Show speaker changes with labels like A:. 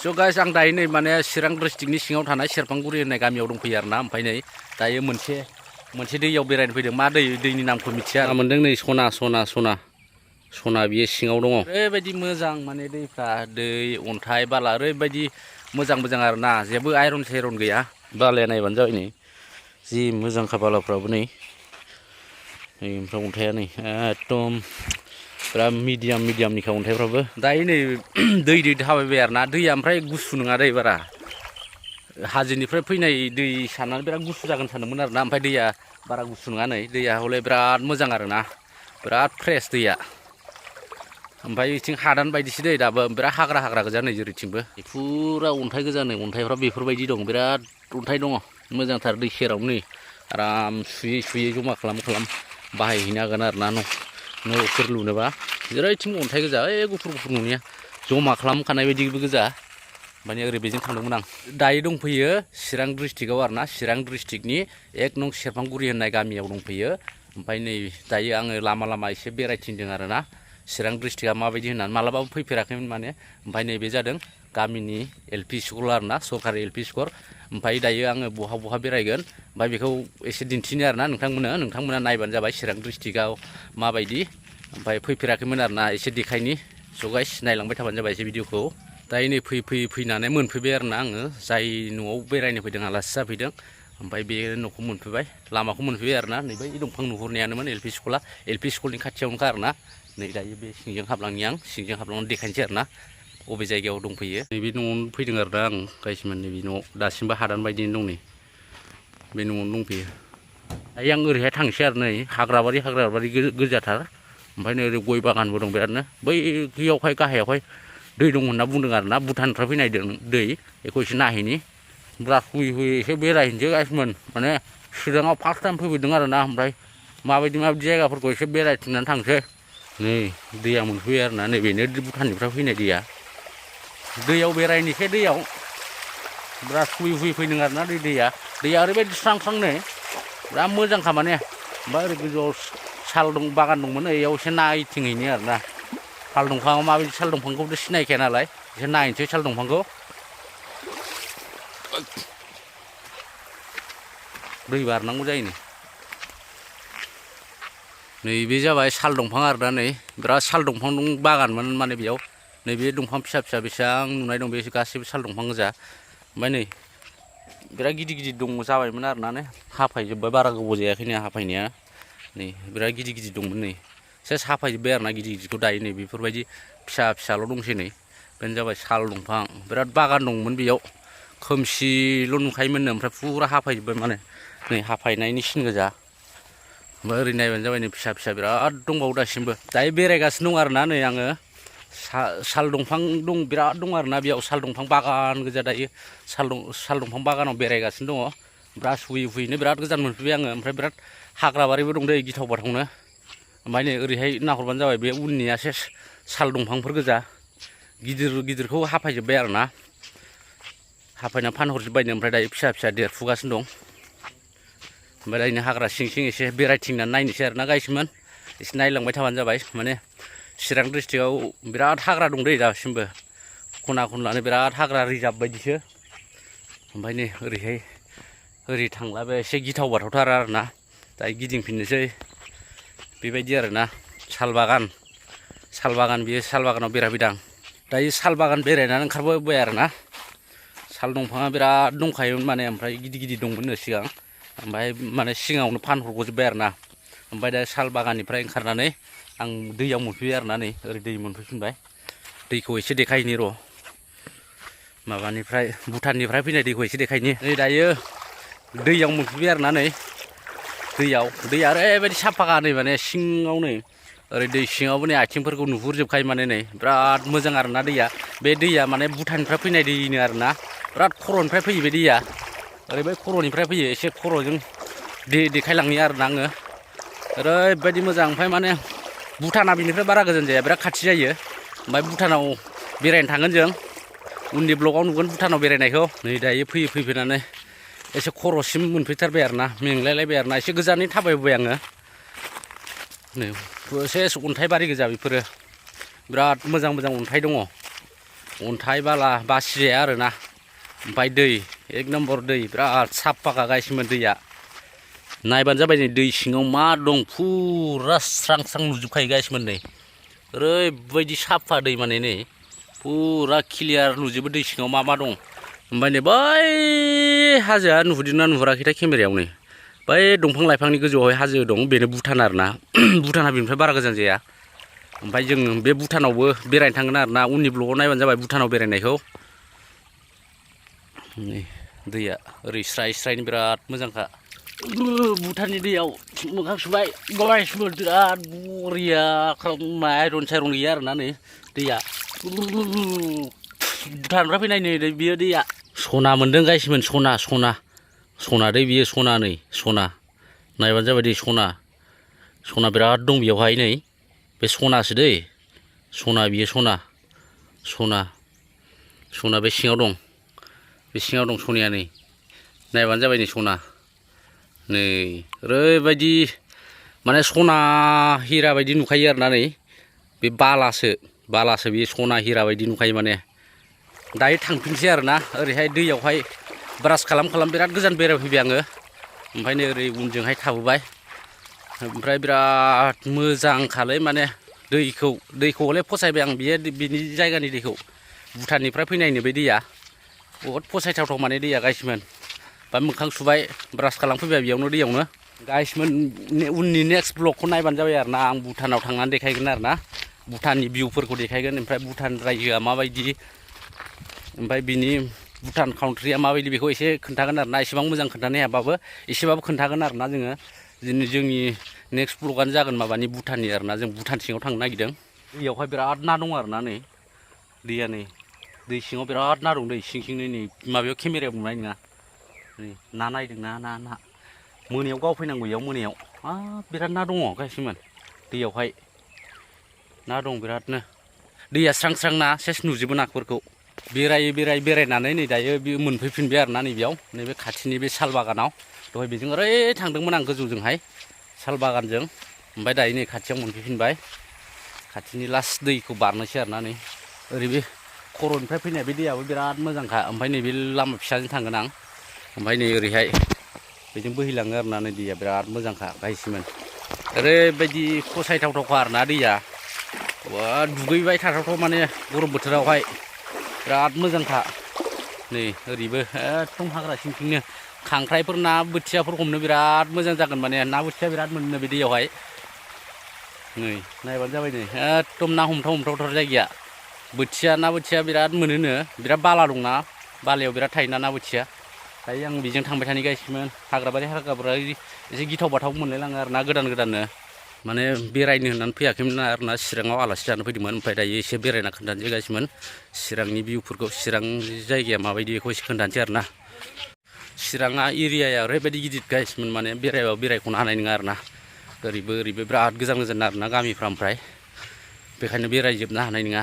A: स' गाइस आं दायो नै माने चिरां डिस्ट्रिक्टनि सिङाव थानाय सेरफांगुरि होननाय गामियाव दंफैयो आरोना ओमफ्राय नै दायो मोनसे दैयाव बेरायनो फैदों मा दैनि नामखौ मिथिया आरो मोनदों नै सना बियो सिङाव दङ ओरैबायदि मोजां माने दैफ्रा दै अन्थाइ बाला ओरैबायदि मोजां आरोना जेबो आयरन सायरन गैया बालाया नायबानो जाबाय नै जि मोजांखा बालाफ्राबो नै ओमफ्राय अन्थाइया नै एकदम बिराद मिडियामनिखा अन्थाइफ्राबो दायो नै दै थाबायबाय आरोना दैया ओमफ्राय गुसु नङा दै बारा हाजोनिफ्राय फैनाय दै साननानै बिराद गुसु जागोन सानदोंमोन आरोना ओमफ्राय दैया बारा गुसु नङा नै दैया हले बिराद मोजां आरोना बिराद फ्रेस दैया ओमफ्राय बिथिं हादान बायदिसो दै दाबो बिराद हाग्रा गोजा नै जेरैथिंबो फुरा अन्थाइ गोजा नै अन्थाइफ्रा बेफोरबायदि दं बिराद अन्थाइ दङ मोजांथार दै सेरावनो नै आराम सुयै जमा खालाम बाहायहैनो हागोन आरोना न'फोर लुनोबा जेरैथिंबो अन्थाइ गोजा गुफुर न'निया जमा खालामखानाय बायदिबो गोजा माने ओरै बेजों थांदोंमोन आं दायो दंफैयो चिरां डिस्ट्रिक्टआव आरोना चिरां डिस्ट्रिक्टनि 1 नं सेरफांगुरि होननाय गामियाव दंफैयो ओमफ्राय नै दायो आङो लामा एसे बेरायथिंदों आरोना चिरां डिस्ट्रिक्टआ माबायदि होननानै मालाबाबो फैफेराखैमोन माने ओमफ्राय नैबे जादों गामिनि LP स्कुल आरोना सरकारि LP स्कुल ओमफ्राय दायो आङो बहा बेरायगोन ओमफ्राय बेखौ एसे दिन्थिनो आरोना नोंथांमोना नायबानो जाबाय चिरां डिस्ट्रिक्टआव माबायदि ओमफ्राय फैफेराखैमोन आरोना एसे देखायनि स' गाइस नायलांबाय थाबानो जाबाय एसे भिडिअखौ दायो नै फैनानै मोनफैबाय आरोना आङो जाय न'आव बेरायनो फैदों आलासि जाफैदों ओमफ्राय बे न'खौ मोनफैबाय लामाखौ मोनफैबाय आरोना नै बै दंफां नुहुरनायानोमोन LP स्कुलनि खाथियावनोखा आरोना नै दायो बे सिंजों हाबलांनानै देखायनोसै आरोना बबे जायगायाव दंफैयो नैबे न'आवनो फैदों आरोना आं गाइसमोन नैबे न'आव दासिमबो हादान बायदिनो दं नै बे न'आवनो दंफैयो दायो आं ओरैहाय थांसै आरो नै हाग्राबारि गोजाथार ओमफ्राय नै ओरै गय बागानबो दं बिरादनो बै गाहायावहाय दै दं होनना बुंदों आरोना भुटाननिफ्राय फैनाय दै बेखौ एसे नायहैनि ब्रास हुयै एसे बेरायहैनोसै गाइसमोन माने चिराङाव फार्स्ट टाइम फैफैदों आरोना ओमफ्राय माबायदि जायगाफोरखौ एसे बेरायथिंनानै थांसै नै दैया मोनफैयो आरोना नैबेनो भुटाननिफ्राय फैनाय दैयाव बेरायनोसै दैयाव ब्रास हुयै फैदों आरोना दैया ओरैबायदि स्रां नै बिराद मोजांखा माने ओमफ्राय ओरै गोजौआव साल बागान दंमोन बेयाव एसे नायथिंहैनो आरोना साल दंफाङाव माबायदि साल दंफांखौथ' सिनायखाया नालाय एसे नायनोसै साल दंफांखौ दै बारनांगौ जायो नैबे जाबाय साल दंफां आरोना नै बिराद साल दंफां दं बागानमोन माने बेयाव नैबे दंफां फिसा बेसेबां नुनाय दं बे गासैबो साल दंफां गोजा ओमफ्राय नै बिराद गिदिर दं जाबायमोन आरोना नै हाफायजोब्बाय बारा गोबाव जायाखैनो हाफायनाया नै बिराद गिदिर दंमोन नै सेस हाफायजोब्बाय आरोना गिदिरखौ दायो नै बेफोरबायदि फिसाल' दंसै नै बेनो जाबाय साल दंफां बिराद बागान दंमोन बेयाव खोमसिल' नुखायोमोननो ओमफ्राय फुरा हाफायजोब्बाय माने नै हाफायनायनि सिन गोजा ओमफ्राय ओरै नायबानो जाबाय नै फिसा बिराद दंबावो दासिमबो दायो बेरायगासिनो दं आरोना नै आङो साल दंफां दं बिराद दं आरोना बेयाव साल दंफां बागान गोजा दायो साल दंफां बागानाव बेरायगासिनो दङ ब्रास हुयैनो बिराद गोजान मोनफैबाय आङो ओमफ्राय बिराद हाग्राबारिबो दं दै गिथाव बाथावनो ओमफ्राय नै ओरैहाय नाहरबानो जाबाय बे उननिया सेस साल दंफांफोर गोजा गिदिरखौ हाफायजोब्बाय आरोना हाफायना फानहरजोब्बायनो ओमफ्राय दायो फिसा देरफुगासिनो दं ओमफ्राय दायो हाग्रा सिं एसे बेरायथिंनानै नायनोसै आरोना गाइसमोन एसे नायलांबाय थाबानो जाबाय माने चिरां डिस्ट्रिक्टआव बिराद हाग्रा दं दै दासिमबो खना-खनलानो बिराद हाग्रा रिजार्भ बायदिसो ओमफ्राय नै ओरै थांलाबो एसे गिथाव बाथावथार आरोना दायो गिदिंफिननोसै बेबायदि आरोना साल बागान बियो साल बागानाव बेरायफैदों आं दायो साल बागान बेरायनानै ओंखारबोबाय आरोना साल दंफाङा बिराद दंखायोमोन माने ओमफ्राय गिदिर दंमोननो सिगां ओमफ्राय माने सिगाङावनो फानहरग'जोब्बाय आरोना ओमफ्राय दा साल बागाननिफ्राय ओंखारनानै आं दैयाव मोनफैबाय आरोना नै ओरै दै मोनफैफिनबाय दैखौ एसे देखायनि र' माबानिफ्राय भुटाननिफ्राय फैनाय दैखौ एसे देखायनि नै दायो दैयाव मोनफैबाय आरोना नै दैया ओरैबायदि साफाखा नै माने सिङाव नै ओरै दै सिङावबो नै आथिंफोरखौ नुहुरजोबखायो माने नै बिराद मोजां आरोना बे दैया माने भुटाननिफ्राय फैनाय दैनो आरोना बिराद खर'निफ्राय फैयो बे दैया ओरैबायदि खर'निफ्राय फैयो एसे खर'जों देखायलांनि आरोना आङो ओरैबायदि मोजां ओमफ्राय माने भुटाना बिनिफ्राय बारा गोजान जाया बिराद खाथि जायो ओमफ्राय भुटानाव बेरायनो थांगोन जों उननि ब्लगाव नुगोन भुटानाव बेरायनायखौ नै दायो फैनानै एसे खर'सिम मोनफैथारबाय आरोना मेंलायलायबाय आरोना एसे गोजानै थाबायबोबाय आङो नै सेस अन्थाइ बारि गोजा बेफोरो बिराद मोजां अन्थाइ दङ अन्थाइ बाला बासिजाया आरोना ओमफ्राय दै एक नम्बर दै बिराद साफाखा गायसोमोन दैया नायबानो जाबाय नै दै सिङाव मा दं फुरा स्रां स्रां नुजोबखायो गायसोमोन नै ओरैबायदि साफा दै माने नै फुरा क्लियार नुजोबो दै सिङाव मा मा दं ओमफ्राय नै बै हाजोआ नुहुरदोंना नुहुराखैथाय केमेरायाव नै बै दंफां लाइफांनि गोजौआवहाय हाजो दं बेनो भुटान आरोना भुटाना बेनिफ्राय बारा गोजान जाया ओमफ्राय जों बे भुटानावबो बेरायनो थांगोन आरोना उननि ब्लगाव नायबानो जाबाय भुटानाव बेरायनायखौ नै दैया ओरै स्राय स्रायनो बिराद मोजांखा भुटाननि दैयाव मोखां सुबाय गायसोमोन बिराद बरिया खालामनाय आयरन सायरन गैया आरोना नै दैया भुटाननिफ्राय फैनाय नै बियो दैया सना मोनदों गायसोमोन सना दै बियो सना नै सना नायबानो जाबाय दै सना बिराद दं बेयावहाय नै बे सनासो दै सना बियो सना बे सिङाव दं सनाया नै नायबानो जाबाय नै सना नै ओरैबायदि माने सना हिरा बायदि नुखायो आरोना नै बे बालासो बे सना हिरा बायदि नुखायो माने दायो थांफिनसै आरोना ओरैहाय दैयावहाय ब्रास खालाम बिराद गोजान बेरायफैबाय आङो ओमफ्राय नै ओरै उनजोंहाय थाबोबाय ओमफ्राय बिराद मोजांखालै माने दैखौ हले फसायबाय आं बिनि जायगानि दैखौ भुटाननिफ्राय फैनायनो बे दैया बहुद फसायथावथाव माने दैया गायसोमोन बा मोखां सुबाय ब्रास खालामफैबाय बेयावनो दैयावनो गायसोमोन उननि नेक्स्ट ब्लगखौ नायबानो जाबाय आरोना आं भुटानाव थांनानै देखायगोन आरोना भुटाननि भिउफोरखौ देखायगोन ओमफ्राय भुटान रायजोआ माबायदि ओमफ्राय बिनि भुटान काउन्ट्रिया माबायदि बेखौ एसे खोन्थागोन आरोना एसेबां मोजां खोन्थानो हायाबाबो एसेबाबो खोन्थागोन आरोना जोंनि नेक्स्ट ब्लगानो जागोन माबानि भुटाननि आरोना जों भुटान सिङाव थांनो नागिरदों दैयावहाय बिराद ना दं आरोना नै दैया नै दै सिङाव बिराद ना दं दै सिंनो नै माबायाव केमेरायाव नुनाय नङा नै ना नायदों ना मोनायाव गावफैनांगौ इयाव मोनायाव बिराद ना दङ गायसोमोन दैयावहाय ना दं बिरादनो दैया स्रां ना सेस नुजोबो नाफोरखौ बेरायनानै नै दायो मोनफैफिनबाय आरोना नैबेयाव नैबे खाथिनि बे साल बागानाव दहाय बेजों ओरै थांदोंमोन आं गोजौजोंहाय साल बागानजों ओमफ्राय दायो नै खाथियाव मोनफैफिनबाय खाथिनि लास्ट दैखौ बारनोसै आरोना नै ओरै बे खर'निफ्राय फैनाय बे दैयाबो बिराद मोजांखा ओमफ्राय नैबे लामा फिसाजों थांगोन आं ओमफ्राय नै ओरैहाय बेजों बोहैलाङो आरोना नै दैया बिराद मोजांखा गायसोमोन ओरैबायदि फसायथावथावखा आरोना दैया दुगैबाय थाथावथाव माने गरम बोथोरावहाय बिराद मोजांखा नै ओरैबो एकदम हाग्रा सिंनो खांख्राइफोर ना बोथियाफोर हमनो बिराद मोजां जागोन माने ना बोथिया बिराद मोनो बे दैयावहाय नै नायबानो जाबाय नै एकदम ना हमथावथाव जायगाया ना बोथिया बिराद मोनोनो बिराद बाला दंना बालायाव बिराद थायोना ना बोथिया दायो आं बेजों थांबाय थानाय गायसोमोन हाग्राबारि एसे गिथाव बाथाव मोनलायलाङो आरो ना गोदाननो माने बेरायनो होननानै फैयाखैमोन आरोना चिराङाव आलासि जानो फैदोंमोन ओमफ्राय दायो एसे बेरायना खोन्थानोसै गायसोमोन चिरांनि भिउफोरखौ चिरां जायगाया माबायदि बेखौ एसे खोन्थानोसै आरोना चिराङा एरियाया ओरैबायदि गिदिर गायसोमोन माने बेरायबाबो बेरायख'नो हानाय नङा आरोना ओरैबो बिराद गोजान आरोना गामिफ्रा ओमफ्राय बेखायनो बेरायजोबनो हानाय नङा